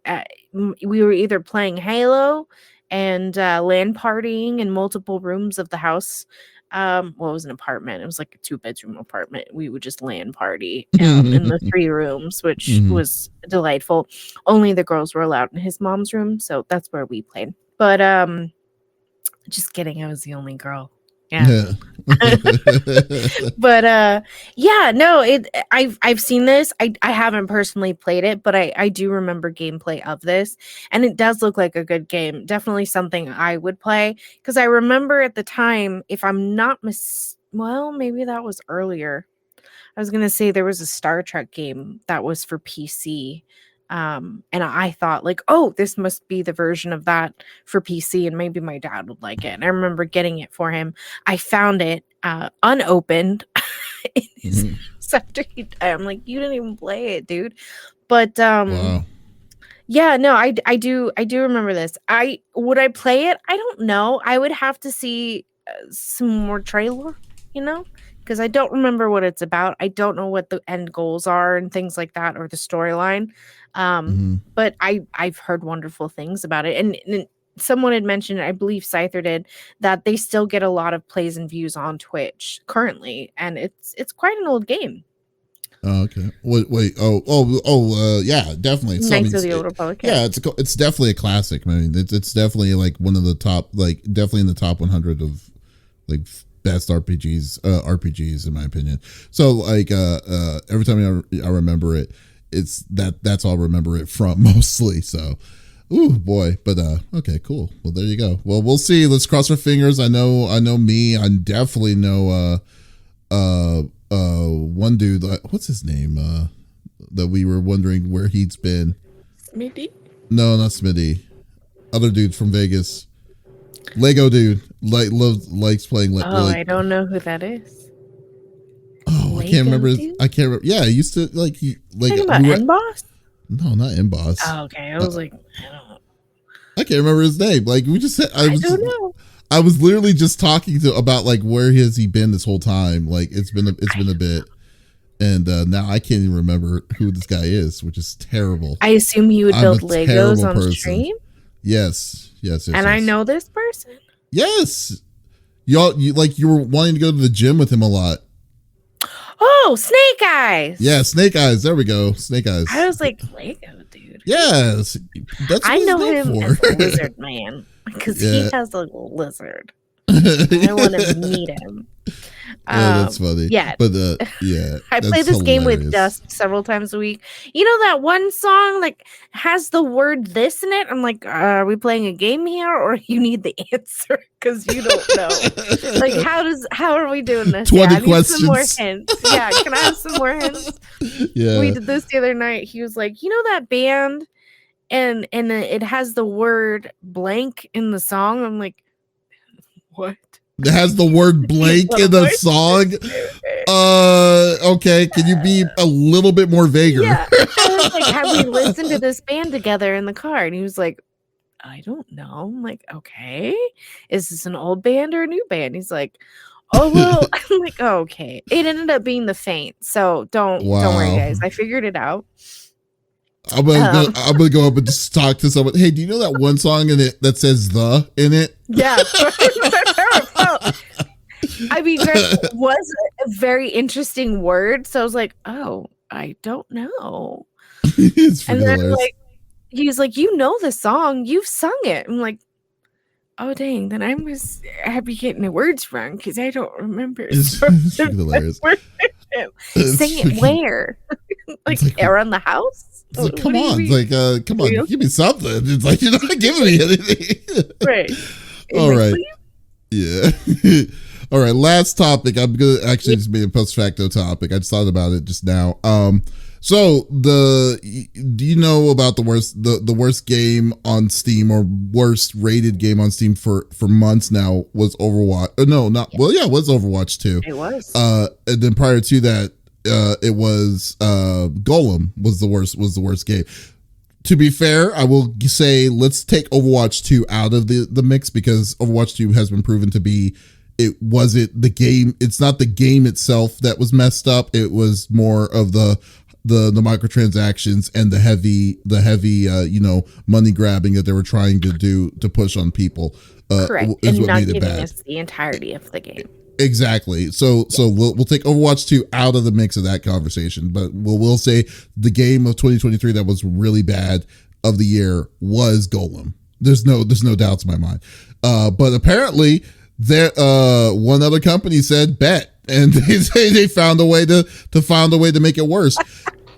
We were either playing Halo and LAN partying in multiple rooms of the house. Well, it was an apartment. It was like a 2-bedroom apartment. We would just LAN party in the 3 rooms, which was delightful. Only the girls were allowed in his mom's room, so that's where we played. But just kidding, I was the only girl. Yeah. But I've seen this. I haven't personally played it, but I do remember gameplay of this, and it does look like a good game. Definitely something I would play, because I remember at the time, if I'm not well, maybe that was earlier. I was gonna say there was a Star Trek game that was for PC. And I thought, like, oh, this must be the version of that for PC, and maybe my dad would like it. And I remember getting it for him. I found it unopened in his house after he died. I'm like, you didn't even play it, dude. But wow. Yeah, no, I do remember this. Would I play it? I don't know. I would have to see some more trailer, you know, because I don't remember what it's about. I don't know what the end goals are and things like that, or the storyline. But I've heard wonderful things about it, and someone had mentioned, I believe Scyther did, that they still get a lot of plays and views on Twitch currently, and it's quite an old game. Oh, okay. Wait. Yeah, definitely. Knights of the Old Republic. Yeah, it's definitely a classic. I mean, it's definitely like one of the top, like definitely in the top 100 of like best RPGs in my opinion. So like every time I remember it, that's all I remember it from mostly. So, ooh boy, but okay, cool. Well, there you go. Well, we'll see. Let's cross our fingers. I know me. I definitely know one dude. What's his name? That we were wondering where he's been. Smitty? No, not Smitty. Other dude from Vegas. Lego dude. Likes playing I don't know who that is. Oh, Lego I can't remember. dude? I can't remember. Yeah, he used to Talking about N-Boss? No, not Emboss. Oh, okay. I was like, I don't know. I can't remember his name. Like we just said, I don't know. I was literally just talking about like where has he been this whole time? Like it's been a bit, and now I can't even remember who this guy is, which is terrible. I assume he would build Legos on stream. Yes. And I know this person. Yes, you were wanting to go to the gym with him a lot. Oh, Snake Eyes. Yeah, Snake Eyes. There we go. Snake Eyes. I was like, Lego dude. Yes, that's what I know him for. as a lizard man because he has a lizard. I want to meet him. That's funny. Yeah, but yeah, I play this game with Dust several times a week. You know that one song like has the word "this" in it? I'm like, are we playing a game here, or you need the answer because you don't know? Like, how are we doing this? 20 I need questions. some more hints. Yeah, can I have some more hints? Yeah, we did this the other night. He was like, you know that band, and it has the word blank in the song. I'm like, what? It has the word blank in the song. Okay. Can you be a little bit more vaguer? Yeah. I was like, have we listened to this band together in the car? And he was like, I don't know. I'm like, okay. Is this an old band or a new band? He's like, oh well. I'm like, oh, okay. It ended up being The Faint. So don't worry, guys. I figured it out. I'm gonna go up and just talk to someone. Hey, do you know that one song in it that says "the" in it? Yeah. I mean, there was a very interesting word, so I was like, "Oh, I don't know." It's and then he's like, "You know the song? You've sung it." I'm like, "Oh dang!" Then I'd be getting the words wrong because I don't remember. It's hilarious. Sing it where? like around the house? It's like, come on, come on, give me something. It's like you're not giving me anything. Right. All right. Yeah. All right. Last topic. I'm gonna actually just be a post facto topic. I just thought about it just now. So do you know about the worst game on Steam or worst rated game on Steam for months now was Overwatch? No, not well. Yeah, it was Overwatch 2. It was. And then prior to that, it was Golem was the worst game. To be fair, I will say let's take Overwatch 2 out of the mix because Overwatch 2 has been proven to be wasn't the game. It's not the game itself that was messed up. It was more of the microtransactions and the heavy money grabbing that they were trying to do to push on people. Correct, is and what not made it giving bad. us the entirety of the game. Exactly. So we'll take Overwatch 2 out of the mix of that conversation, but we'll say the game of 2023 that was really bad of the year was Golem. There's no doubts in my mind. But apparently there one other company said bet, and they found a way to make it worse.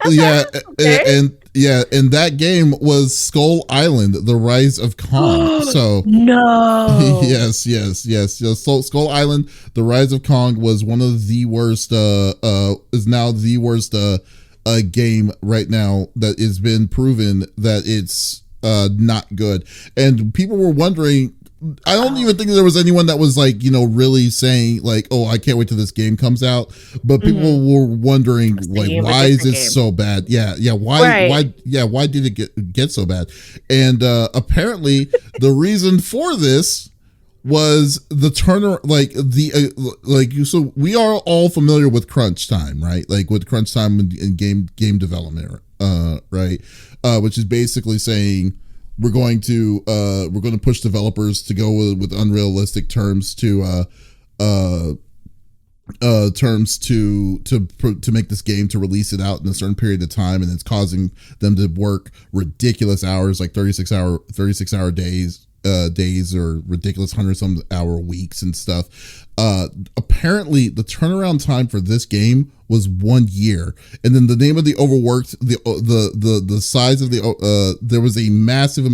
Yeah, okay. and that game was Skull Island: The Rise of Kong. So no, yes. So Skull Island: The Rise of Kong was one of the worst. Is now the worst game right now that has been proven that it's not good, and people were wondering. I don't even think there was anyone that was like, really saying like, oh, I can't wait till this game comes out. But people were wondering like, why is this so bad? Yeah. Why did it get so bad? And apparently the reason for this was the turner, so we are all familiar with crunch time, right? Like with crunch time in game development, right? Which is basically saying, we're going to push developers to go with unrealistic terms to make this game, to release it out in a certain period of time, and it's causing them to work ridiculous hours, like 36 hour days or ridiculous 100-some hour weeks and stuff. Apparently the turnaround time for this game was 1 year, and then the name of the overworked, the size of the there was a massive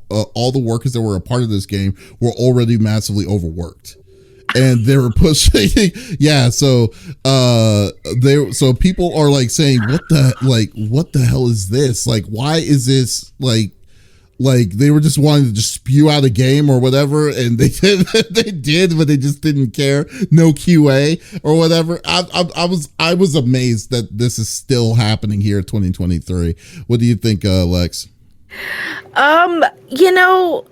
all the workers that were a part of this game were already massively overworked. and they were pushing. Yeah, so so people are like saying, what the hell is this? Like, why is this like they were just wanting to just spew out a game or whatever, and they did, but they just didn't care. No QA or whatever. I was amazed that this is still happening here in 2023. What do you think, Lex? You know,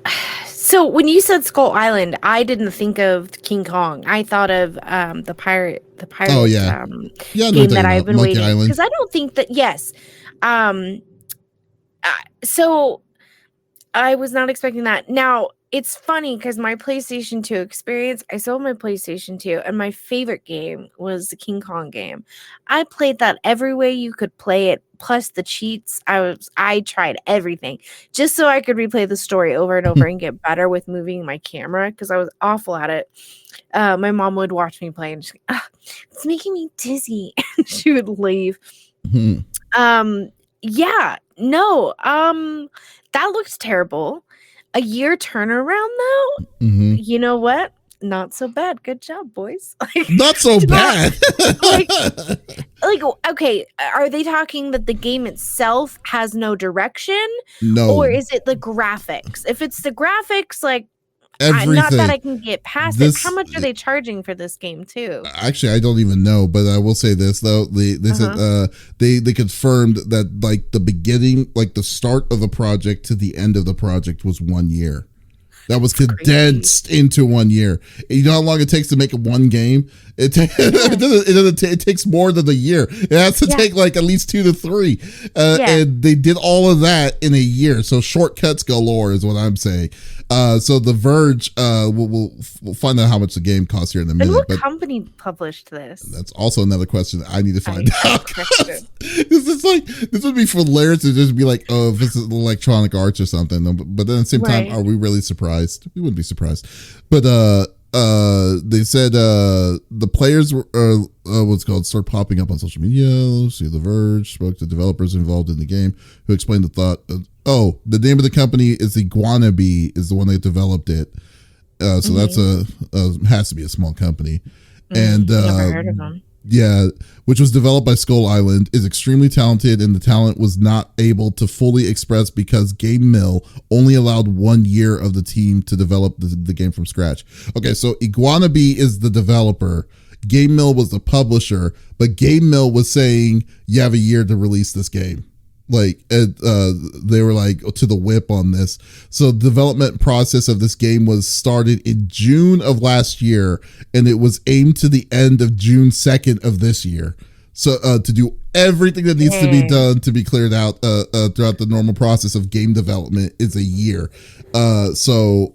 so when you said Skull Island, I didn't think of King Kong. I thought of the pirate Oh yeah, game that I've been Monkey waiting, Island. because I don't think that, yes. So I was not expecting that. Now, it's funny because my PlayStation 2 experience, I sold my PlayStation 2, and my favorite game was the King Kong game. I played that every way you could play it, plus the cheats. I tried everything just so I could replay the story over and over and get better with moving my camera, because I was awful at it. My mom would watch me play and she's like, it's making me dizzy. She would leave. Yeah, no, that looks terrible. A year turnaround though. You know what? Not so bad. Good job, boys. Not so bad. like, okay, are they talking that the game itself has no direction? No. Or is it the graphics? If it's the graphics, like, everything. Not that I can get past it. How much are they charging for this game too? Actually, I don't even know, but I will say this though: they said they confirmed that like the beginning, like the start of the project to the end of the project was 1 year. That was condensed into 1 year. You know how long it takes to make one game? It takes more than a year. It has to take like at least 2 to 3. And they did all of that in a year. So shortcuts galore is what I'm saying. So The Verge, we'll find out how much the game costs here in a minute. And what company published this? That's also another question that I need to find out. This would be hilarious to just be like, oh, if this is Electronic Arts or something. But then at the same time, are we really surprised? We wouldn't be surprised. But they said the players were start popping up on social media. Let's see, The Verge spoke to developers involved in the game who explained the thought of, the name of the company is Iguanabee, is the one that developed it. So that's has to be a small company. And never heard of them. Yeah, which was developed by Skull Island, is extremely talented, and the talent was not able to fully express because Game Mill only allowed 1 year of the team to develop the game from scratch. Okay, so Iguanabee is the developer. Game Mill was the publisher, but Game Mill was saying, you have a year to release this game. Like, they were like to the whip on this. So development process of this game was started in June of last year, and it was aimed to the end of June 2nd of this year. So to do everything that needs to be done to be cleared out throughout the normal process of game development is a year. So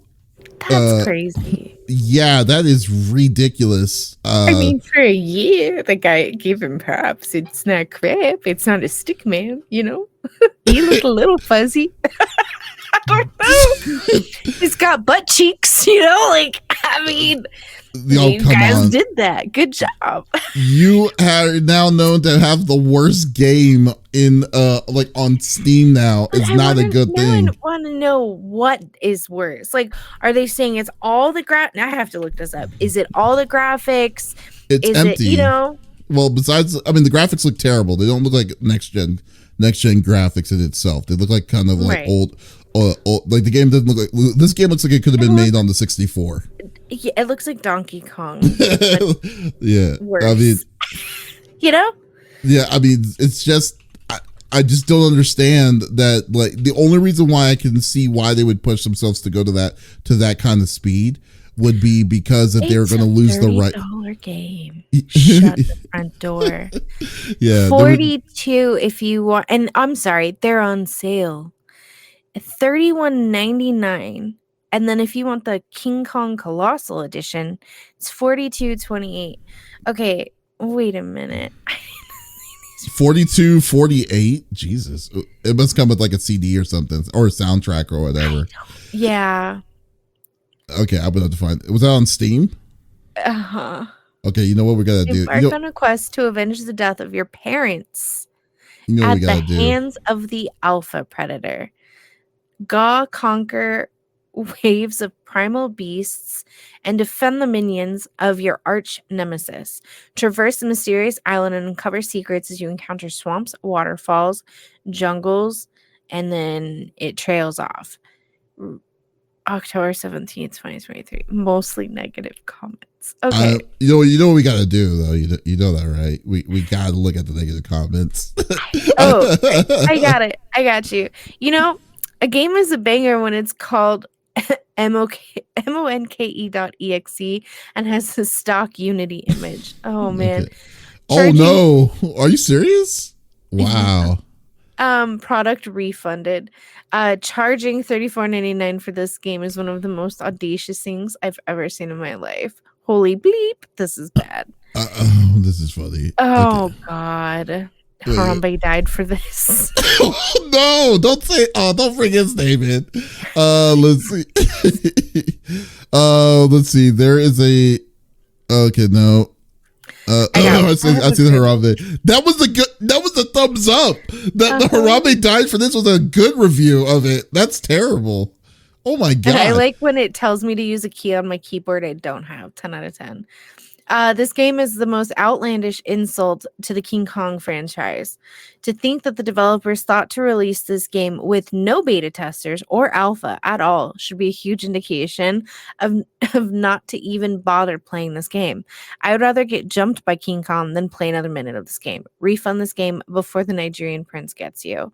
that's crazy. Yeah, that is ridiculous. I mean, for a year, the guy gave him props. It's not crap. It's not a stick man, you know? He looked a little fuzzy. I don't know. He's got butt cheeks, you know? Like, I mean, you guys did that. Good job. You are now known to have the worst game in like on Steam now. It's not a good thing. I want to know what is worse. Like, are they saying it's all the now I have to look this up. Is it all the graphics? It's empty. You know? Well, besides, I mean, the graphics look terrible. They don't look like next gen graphics in itself. They look like kind of like old. Like the game doesn't look like this game looks like it could have been made on the 64. Yeah, it looks like Donkey Kong. Yeah, worse. I mean, you know. Yeah, I mean, it's just I just don't understand that. Like, the only reason why I can see why they would push themselves to go to that kind of speed would be because that they're going to lose the right. $30 game. Shut the front door. Yeah, 42 if you want, and I'm sorry, they're on sale. $31.99, and then if you want the King Kong Colossal Edition, it's $42.28. Okay, wait a minute. $42.48. Jesus, it must come with like a CD or something, or a soundtrack or whatever. Yeah. Okay, I'm gonna have to find. Was that on Steam? Okay, you know what we gotta do? Embark on a quest to avenge the death of your parents at the hands of the Alpha Predator. Conquer waves of primal beasts and defend the minions of your arch nemesis. Traverse the mysterious island and uncover secrets as you encounter swamps, waterfalls, jungles, and then it trails off. October 17th, 2023. Mostly negative comments. Okay. You know what we got to do, though? You know that, right? We got to look at the negative comments. I got it. I got you. You know, a game is a banger when it's called monke.exe and has a stock Unity image. Oh, man. Okay. Oh, no. Are you serious? Wow. Product refunded. Charging $34.99 for this game is one of the most audacious things I've ever seen in my life. Holy bleep, this is bad. This is funny. Oh, okay. God. Harambe died for this. No, don't say, don't bring his name in. Let's see. Let's see. There is a, okay, no. I see the Harambe. That was a thumbs up. The Harambe died for this was a good review of it. That's terrible. Oh my God. And I like when it tells me to use a key on my keyboard I don't have. 10 out of 10. This game is the most outlandish insult to the King Kong franchise. To think that the developers thought to release this game with no beta testers or alpha at all should be a huge indication of not to even bother playing this game. I would rather get jumped by King Kong than play another minute of this game. Refund this game before the Nigerian prince gets you.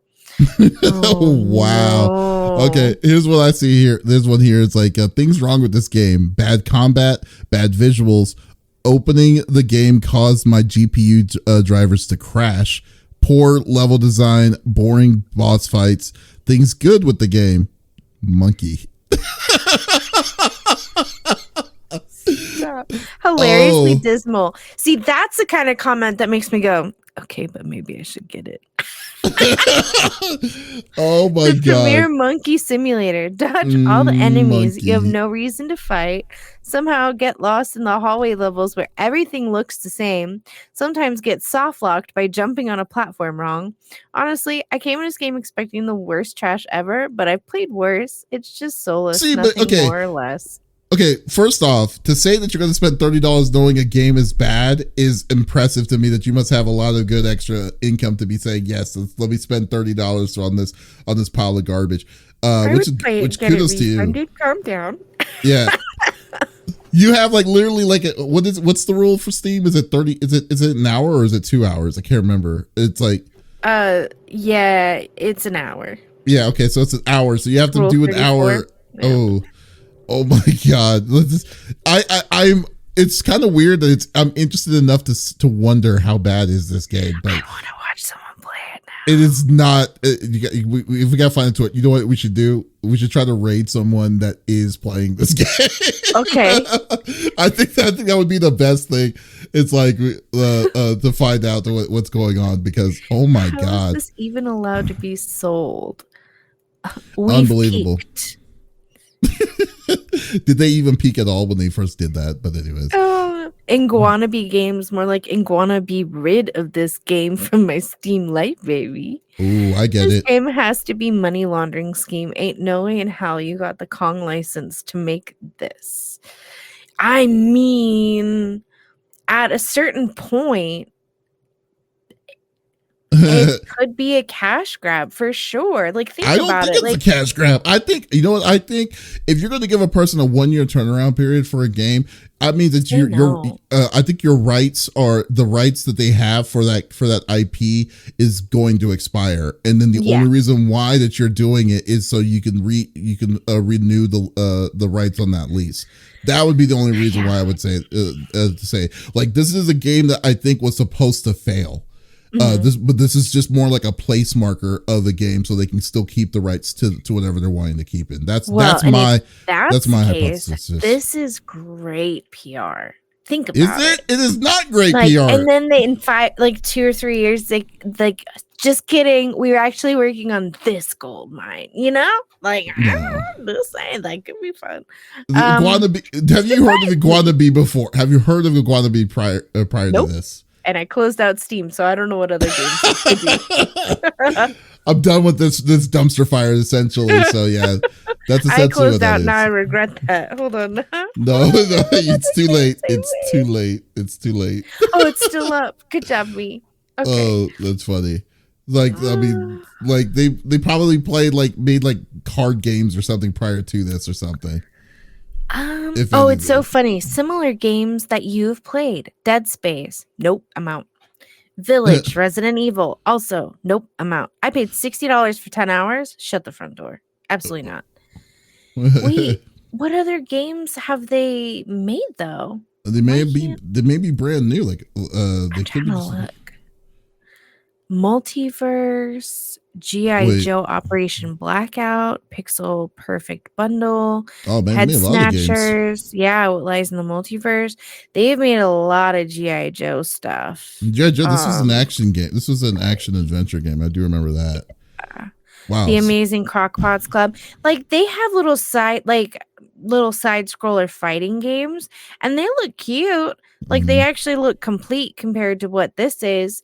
Oh, wow. No. Okay, here's what I see here. There's one here. It's like things wrong with this game. Bad combat, bad visuals. Opening the game caused my GPU drivers to crash. Poor level design, boring boss fights. Things good with the game. Monkey. Stop. Hilariously dismal. See, that's the kind of comment that makes me go, okay, but maybe I should get it. Oh my God. The premier monkey simulator. Dodge all the enemies you have no reason to fight. Somehow get lost in the hallway levels where everything looks the same. Sometimes get soft locked by jumping on a platform wrong. Honestly, I came in this game expecting the worst trash ever, but I've played worse. It's just soulless, nothing more or less. Okay, first off, to say that you're going to spend $30 knowing a game is bad is impressive to me. That you must have a lot of good extra income to be saying, yes, let me spend $30 on this pile of garbage. Which kudos to you. Calm down. Yeah. You have like literally like what's the rule for Steam? Is it 30? Is it an hour or is it 2 hours? I can't remember. It's like yeah, it's an hour. Yeah, okay, so it's an hour. So you have to do an 34. Hour. Yeah. Oh my God. I'm it's kind of weird that I'm interested enough to wonder how bad is this game, but I want to watch someone play it now. It is not. If we got to find into it, you know what we should do? We should try to raid someone that is playing this game. Okay. I think that would be the best thing. It's like to find out what's going on, because oh my God, how is this even allowed to be sold? Unbelievable. Did they even peak at all when they first did that? But anyways. Iguana-Bee games, more like Iguana-Bee rid of this game from my Steam Lite, baby. Ooh, I get it. This game has to be money laundering scheme. Ain't no way in hell you got the Kong license to make this. I mean, at a certain point, it could be a cash grab for sure. Like, think about it. I don't think it's a cash grab. I think, you know what? I think if you're going to give a person a 1 year turnaround period for a game, I mean that I think your rights are the rights that they have for that IP is going to expire, and then the only reason why that you're doing it is so you can renew the rights on that lease. That would be the only reason why I would say like, this is a game that I think was supposed to fail. This is just more like a place marker of the game, so they can still keep the rights to whatever they're wanting to keep in. That's my hypothesis. This is great PR. Think about it. Is it? It is not great PR. And then they in 2 or 3 years, they just kidding. We were actually working on this gold mine. You know, like I'm just saying that could be fun. Have you heard of Iguana-Bee before? Have you heard of Iguana-Bee prior to this? and I closed out Steam, so I don't know what other games I could do. I'm done with this dumpster fire essentially. So yeah, that's essentially I closed what that out. is. Now I regret that. Hold on. No, it's too late. It's too late. It's too late. Oh, it's still up. Good job, me. Okay. Oh, that's funny. Like, I mean, like they probably made like card games or something prior to this or something. It's so funny. Similar games that you've played. Dead Space. Nope, I'm out. Village, Resident Evil. Also, nope, I'm out. I paid $60 for 10 hours. Shut the front door. Absolutely not. Wait, what other games have they made though? They may be brand new. Like they could be look. Multiverse, G.I. Joe Operation Blackout, Pixel Perfect Bundle, Head Snatchers. Yeah, What Lies in the Multiverse. They've made a lot of G.I. Joe stuff. G.I. Joe, this was an action game. This was an action adventure game. I do remember that. Wow. The Amazing Crockpots Club. Like they have little side scroller fighting games, and they look cute. Like they actually look complete compared to what this is.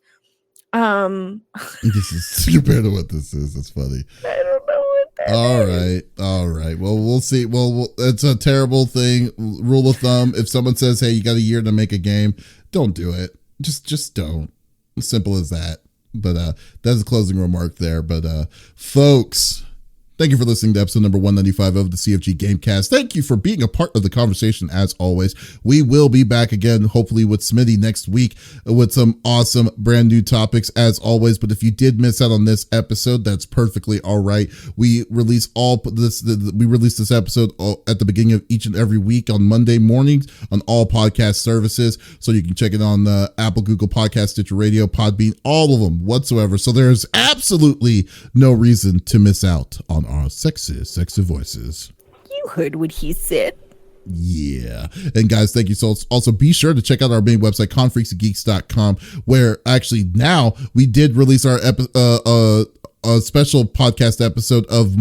This is compared to what this is. That's funny. I don't know what that is. All right. Well, we'll see. Well, it's a terrible thing. Rule of thumb: if someone says, "Hey, you got a year to make a game," don't do it. Just don't. Simple as that. But that's a closing remark there. But folks, thank you for listening to episode number 195 of the CFG Gamecast. Thank you for being a part of the conversation as always. We will be back again, hopefully with Smitty next week with some awesome brand new topics as always. But if you did miss out on this episode, that's perfectly all right. We release this episode at the beginning of each and every week on Monday mornings on all podcast services. So you can check it on Apple, Google Podcast, Stitcher Radio, Podbean, all of them whatsoever. So there's absolutely no reason to miss out on our sexy voices. You heard what he said. Yeah. And guys, thank you. So also be sure to check out our main website, confreaksandgeeks.com, where actually now we did release our a special podcast episode of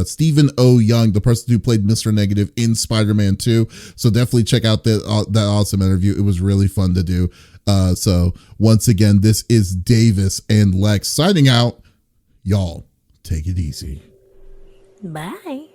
Stephen O. Young, the person who played Mr. Negative in Spider-Man 2. So definitely check out that awesome interview. It was really fun to do. So once again, this is Davis and Lex signing out. Y'all, take it easy. Bye.